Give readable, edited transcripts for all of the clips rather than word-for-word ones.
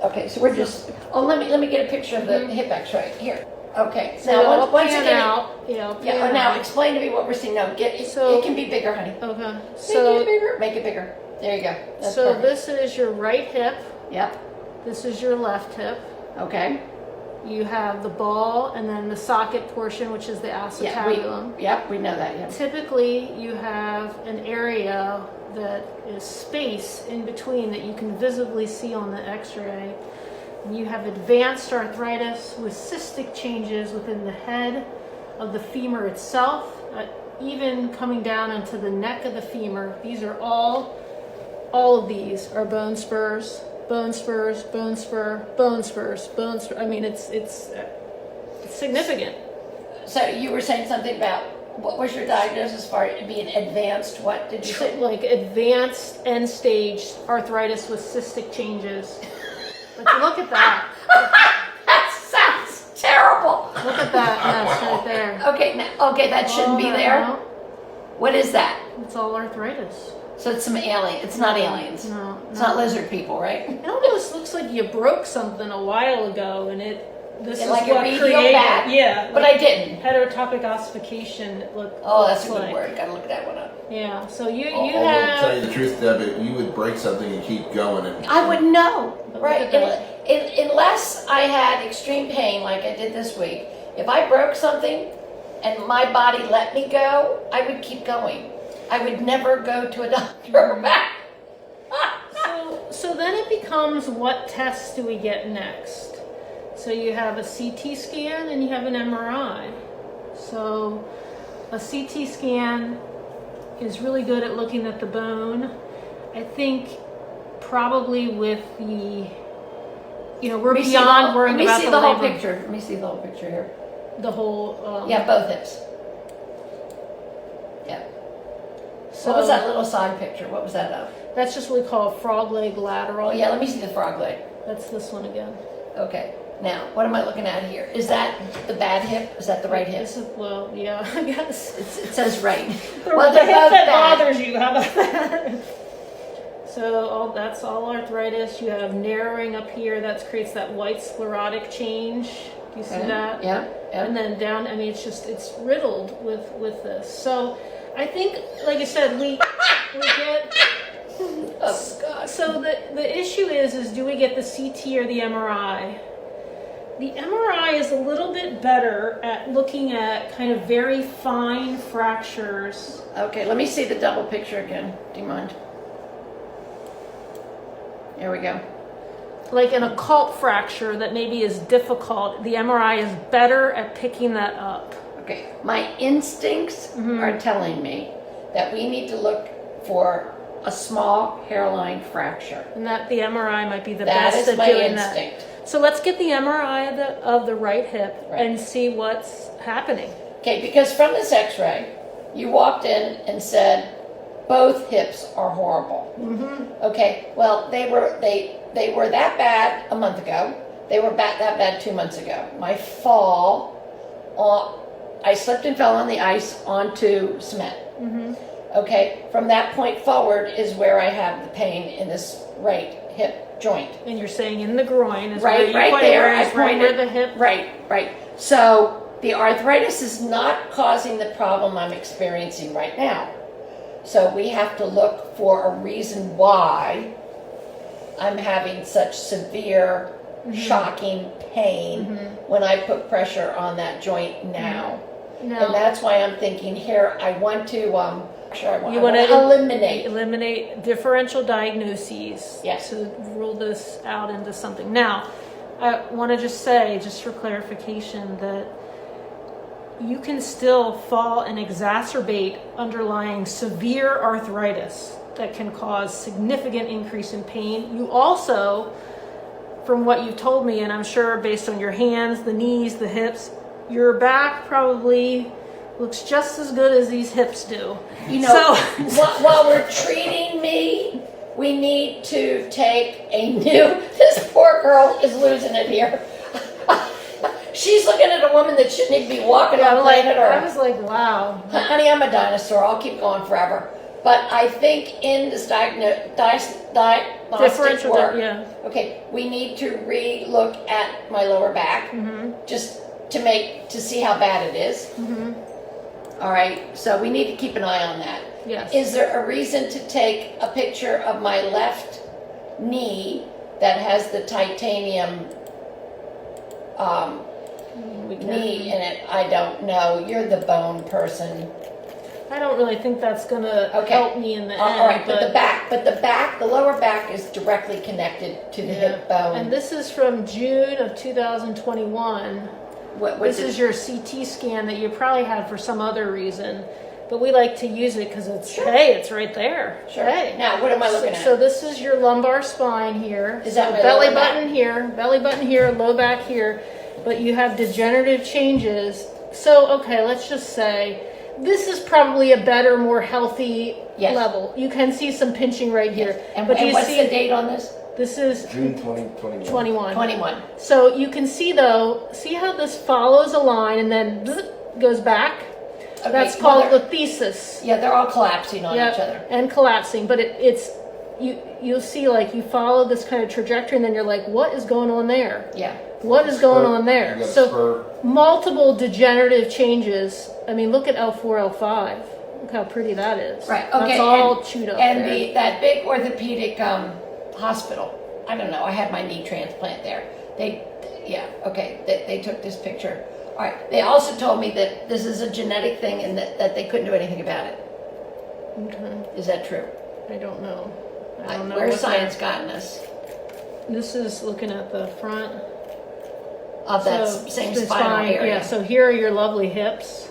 Okay, so we're just, let me get a picture of the hip X-ray, here. Okay, So now I'll once pan again, out. Yeah, now explain to me what we're seeing. No, it can be bigger, honey. Okay. Make it bigger. There you go. That's So perfect. this is your right hip. Yep. This is your left hip. Okay. You have the ball and then the socket portion, which is the acetabulum. We know that. Yeah. Typically, you have an area that is space in between that you can visibly see on the X-ray. You have advanced arthritis with cystic changes within the head of the femur itself, even coming down into the neck of the femur. These are all of these are bone spurs, bone spurs, bone spur, bone spurs, bone spur. I mean, it's significant. So you were saying something about, what was your diagnosis for it being advanced? What did you say? Like advanced end stage arthritis with cystic changes. But look at that. That sounds terrible. Look at that mess right there. Okay, that shouldn't be there. No. What is that? It's all arthritis. So it's some alien. It's not aliens. No. It's not lizard people, right? It almost looks like you broke something a while ago, and this is like what a medial created. back. Yeah, But I didn't. heterotopic ossification. That's a good word. Gotta look that one up. Yeah. So you Although, have. to tell you the truth, Deb, you would break something and keep going. And I wouldn't know. Right. Look at Unless I had extreme pain like I did this week. If I broke something and my body let me go, I would keep going. I would never go to a doctor back. So then it becomes, what tests do we get next? So you have a CT scan and you have an MRI. So a CT scan is really good at looking at the bone. I think probably with the, we're beyond worrying about the labor. Let me see the whole picture. Let me see the whole picture here. The whole. Both hips. Yeah. So what was that little side picture? What was that of? That's just what we call frog leg lateral. Oh yeah, let me see the frog leg. That's this one again. Okay. Now, what am I looking at here? Is that the bad hip? Is that the right hip? This is, yeah, I guess. It says right. The they're hip both that bad. bothers you. How about that? So that's all arthritis. You have narrowing up here. That creates that white sclerotic change. Do you see that? Yeah. And then down. I mean, it's riddled with this. So I think, like I said, we get. Oh God. So the issue is do we get the CT or the MRI? The MRI is a little bit better at looking at kind of very fine fractures. Okay, let me see the double picture again. Do you mind? There we go. Like an occult fracture that maybe is difficult, the MRI is better at picking that up. Okay, my instincts are telling me that we need to look for a small hairline fracture. And that the MRI might be the That best is at my doing instinct. that. So let's get the MRI of the right hip Right. and see what's happening. Okay, because from this x-ray, you walked in and said, both hips are horrible. Okay, well, they were that bad a month ago. They were that bad 2 months ago. My fall, I slipped and fell on the ice onto cement. Okay, from that point forward is where I have the pain in this right hip joint. And you're saying in the groin is Right, where you right pointed, there. where I is right pointed. where the hip. Right. So the arthritis is not causing the problem I'm experiencing right now. So we have to look for a reason why I'm having such severe, shocking pain when I put pressure on that joint now. No. And that's why I'm thinking here, I want to You want to eliminate. eliminate differential diagnoses. Yes. To rule this out into something. Now, I want to just say, just for clarification, that you can still fall and exacerbate underlying severe arthritis that can cause significant increase in pain. You also, from what you've told me, and I'm sure based on your hands, the knees, the hips, your back probably looks just as good as these hips do. While we're treating me, we need to take this poor girl is losing it here. She's looking at a woman that shouldn't even be walking on planet Earth. I was like, wow. Honey, I'm a dinosaur. I'll keep going forever. But I think in this diagnostic Differential, work, yeah. okay, we need to re-look at my lower back, just to see how bad it is. All right, so we need to keep an eye on that. Yes. Is there a reason to take a picture of my left knee that has the titanium knee in it? I don't know. You're the bone person. I don't really think that's gonna help me in the end. All right, but the lower back is directly connected to the hip bone. And this is from June of 2021. This is your CT scan that you probably had for some other reason, but we like to use it because it's it's right there. Sure. Hey. Now, what am I looking at? So this is your lumbar spine here. Is that my belly lower back? belly button here, low back here, but you have degenerative changes. So okay, let's just say this is probably a better, more healthy level. You can see some pinching right here. And, but and you what's see the date on this? This is June 2021. 21. So you can see though, see how this follows a line and then goes back? Okay, That's called the thesis. Yeah, they're all collapsing on each other. And collapsing, but it's you'll see like you follow this kind of trajectory and then you're like, what is going on there? Yeah. What is going on there? You got a So spurt. multiple degenerative changes. I mean, look at L4, L5. Look how pretty that is. Right. Okay. That's all chewed up And there. that big orthopedic hospital. I don't know. I had my knee transplant there. They took this picture. All right. They also told me that this is a genetic thing and that they couldn't do anything about it. Okay. Is that true? I don't know. I don't know. Where's what science gotten us? This is looking at the front Of that So, same the spinal spine, area. Yeah, so here are your lovely hips.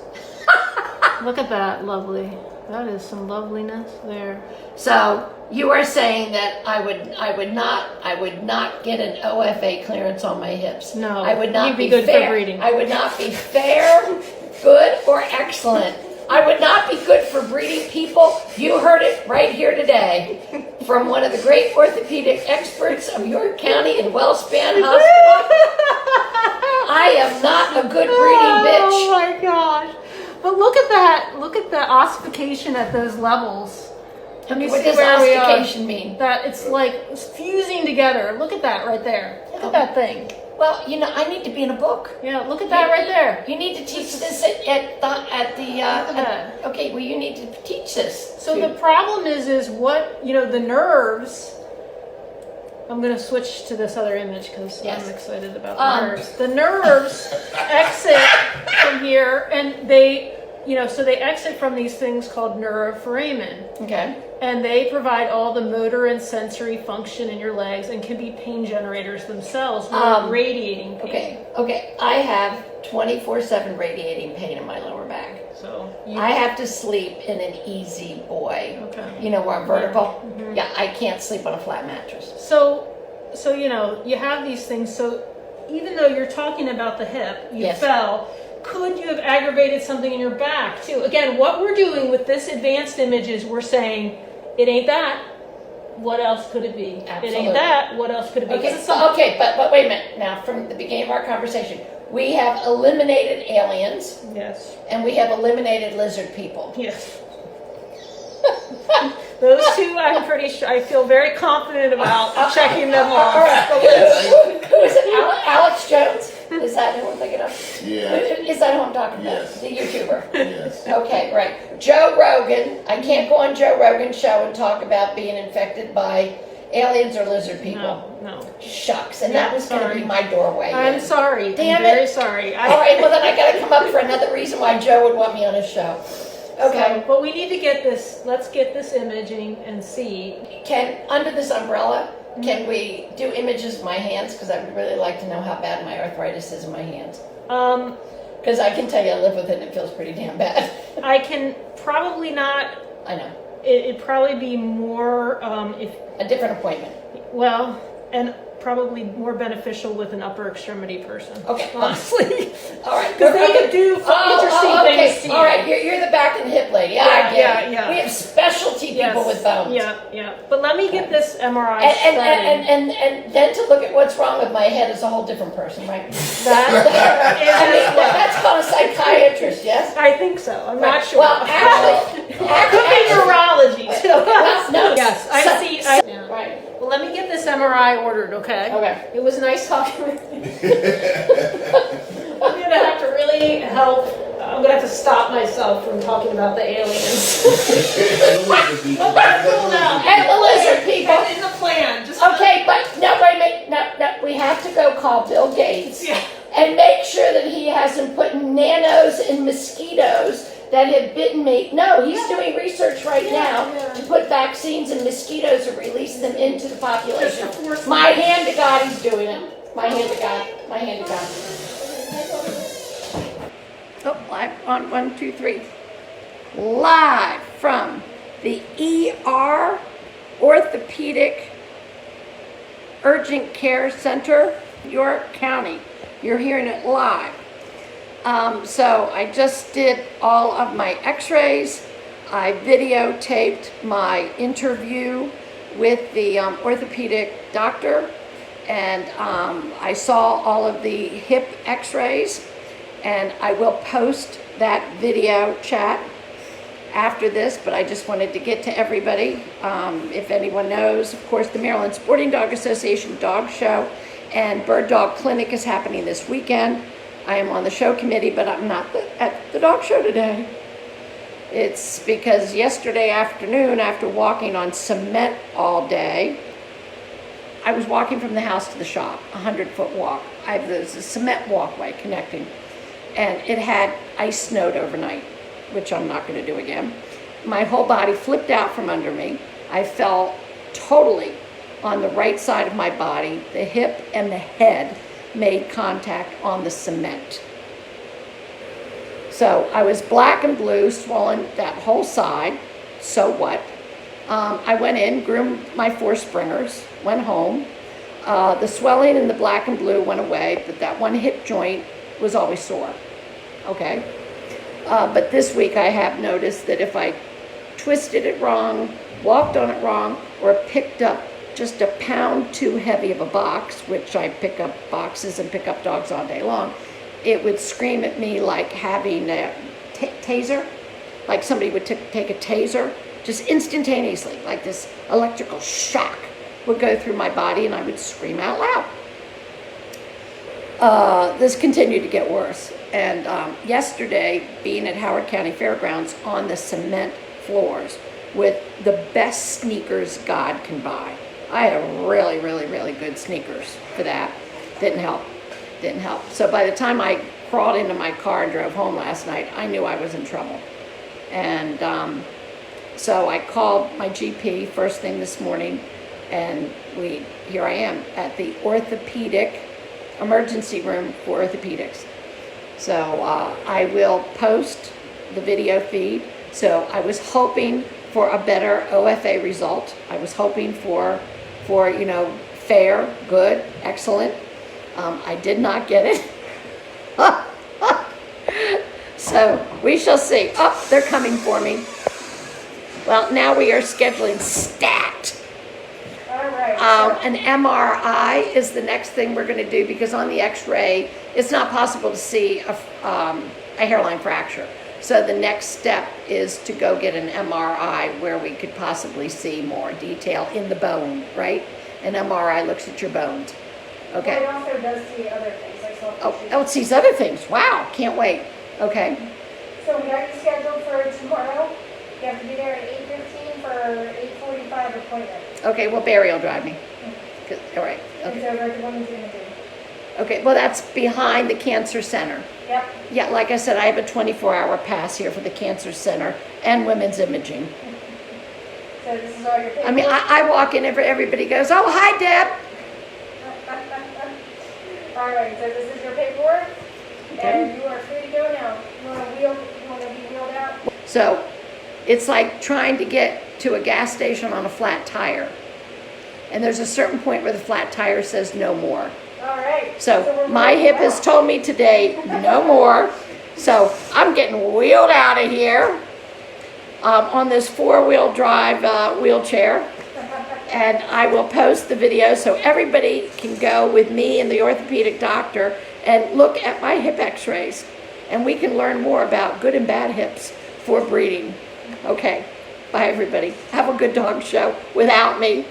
Look at that, lovely. That is some loveliness there. So you are saying that I would not get an OFA clearance on my hips. No, I would not you'd be be good for fair. breeding. I would not be fair, good, or excellent. I would not be good for breeding people. You heard it right here today from one of the great orthopedic experts of York County and Wellspan Hospital. I am not a good breeding bitch. Oh my gosh. But look at that. Look at the ossification at those levels. I mean, You what see does where we are? ossification mean? That it's like it's fusing together. Look at that right there. Look at that thing. Well, I need to be in a book. Yeah, look at that right there. You need to teach this okay, well, you need to teach this. So the problem is what, the nerves. I'm going to switch to this other image because Yes. I'm excited about the nerves. The nerves exit from here and they, so they exit from these things called neuroforamen. Okay. And they provide all the motor and sensory function in your legs and can be pain generators themselves without radiating pain. Okay. I have 24/7 radiating pain in my lower back. So I have to sleep in an easy boy. Okay. Where I'm vertical. Yeah, I can't sleep on a flat mattress. So you have these things. So even though you're talking about the hip, you Yes. fell. Could you have aggravated something in your back too? Again, what we're doing with this advanced image is we're saying, it ain't that. What else could it be? Absolutely. It ain't that. What else could it be? 'Cause Okay, it's something- okay, but wait a minute. Now, from the beginning of our conversation, we have eliminated aliens Yes. and we have eliminated lizard people. Yes. Those two, I'm pretty sure. I feel very confident about checking them off. All right, but who is it? Alex Jones? Is that who I'm thinking of? Yeah. Is that who I'm talking about? Yes. The YouTuber. Yes. Okay, right. Joe Rogan. I can't go on Joe Rogan's show and talk about being infected by aliens or lizard people. No. Shucks. And that was going to Sorry. be my doorway. I'm in. sorry. Damn I'm very it. sorry. All right, well then I got to come up for another reason why Joe would want me on his show. Okay. So, but we need to get this. Let's get this imaging and see. Under this umbrella, can we do images of my hands? Because I would really like to know how bad my arthritis is in my hands. Because I can tell you I live with it and it feels pretty damn bad. I can probably not. I know. It'd probably be more if A different appointment. well, and probably more beneficial with an upper extremity person. Okay. Honestly. All right. Because they could do interesting things to you. All right, you're the back and hip lady. I get it. We have specialty people with bones. Yeah. But let me get this MRI And started. and then to look at what's wrong with my head is a whole different person, right? That's called a psychiatrist, yes? I think so. I'm not sure. Well, actually, could be neurology too. well, no. Yes, I see. Yeah. Right. Well, let me get this MRI ordered, okay? Okay. It was nice talking with you. I'm gonna have to really help. I'm gonna have to stop myself from talking about the aliens. Well, that's cool now. And the lizard people. That is a plan. Just Okay, but no, wait a minute. No, we have to go call Bill Gates and make sure that he hasn't put nanos in mosquitoes that have bitten me. No, he's doing research right now to put vaccines in mosquitoes and release them into the population. My hand to God, he's doing it. My hand to God. My hand to God. Oh, live on 1, 2, 3. Live from the ER Orthopedic Urgent Care Center, York County. You're hearing it live. So I just did all of my x-rays. I videotaped my interview with the orthopedic doctor, and I saw all of the hip x-rays, and I will post that video chat after this, but I just wanted to get to everybody. If anyone knows, of course, the Maryland Sporting Dog Association Dog Show and Bird Dog Clinic is happening this weekend. I am on the show committee, but I'm not at the dog show today. It's because yesterday afternoon, after walking on cement all day, I was walking from the house to the shop, a 100-foot walk. There's a cement walkway connecting, and it had ice snowed overnight, which I'm not going to do again. My whole body flipped out from under me. I fell totally on the right side of my body. The hip and the head made contact on the cement. So I was black and blue, swollen that whole side. So what? I went in, groomed my 4 springers, went home. The swelling in the black and blue went away, but that one hip joint was always sore. Okay? But this week I have noticed that if I twisted it wrong, walked on it wrong, or picked up just a pound too heavy of a box, which I pick up boxes and pick up dogs all day long, it would scream at me like having a taser, like somebody would take a taser, just instantaneously, like this electrical shock would go through my body and I would scream out loud. This continued to get worse. And yesterday, being at Howard County Fairgrounds on the cement floors with the best sneakers God can buy. I had a really, really, really good sneakers for that. Didn't help. So by the time I crawled into my car and drove home last night, I knew I was in trouble. And so I called my GP first thing this morning, and here I am at the orthopedic emergency room for orthopedics. So I will post the video feed. So I was hoping for a better OFA result. I was hoping for fair, good, excellent. I did not get it. So we shall see. Oh, they're coming for me. Well, now we are scheduling STAT. All right. An MRI is the next thing we're going to do, because on the x-ray, it's not possible to see a hairline fracture. So the next step is to go get an MRI where we could possibly see more detail in the bone, right? An MRI looks at your bones. Okay. It also does see other things, like soft tissue. Oh, it sees other things. Wow, can't wait. Okay. So we got you scheduled for tomorrow. You have to be there at 8:15 for 8:45 appointment. Okay, well, Barry will drive me. All right. It's Okay. over at the Women's Imaging. Okay, well, that's behind the Cancer Center. Yep. Yeah, like I said, I have a 24-hour pass here for the Cancer Center and Women's Imaging. So this is all your paperwork. I mean, I walk in, everybody goes, oh, hi, Deb. All right, so this is your paperwork, Okay. and you are free to go now. You want to be wheeled out? So it's like trying to get to a gas station on a flat tire. and there's a certain point where the flat tire says no more. All right. So we're my moving hip has well. told me today, no more. So I'm getting wheeled out of here on this 4-wheel drive wheelchair. And I will post the video so everybody can go with me and the orthopedic doctor and look at my hip x-rays. And we can learn more about good and bad hips for breeding. Okay, bye everybody. Have a good dog show without me.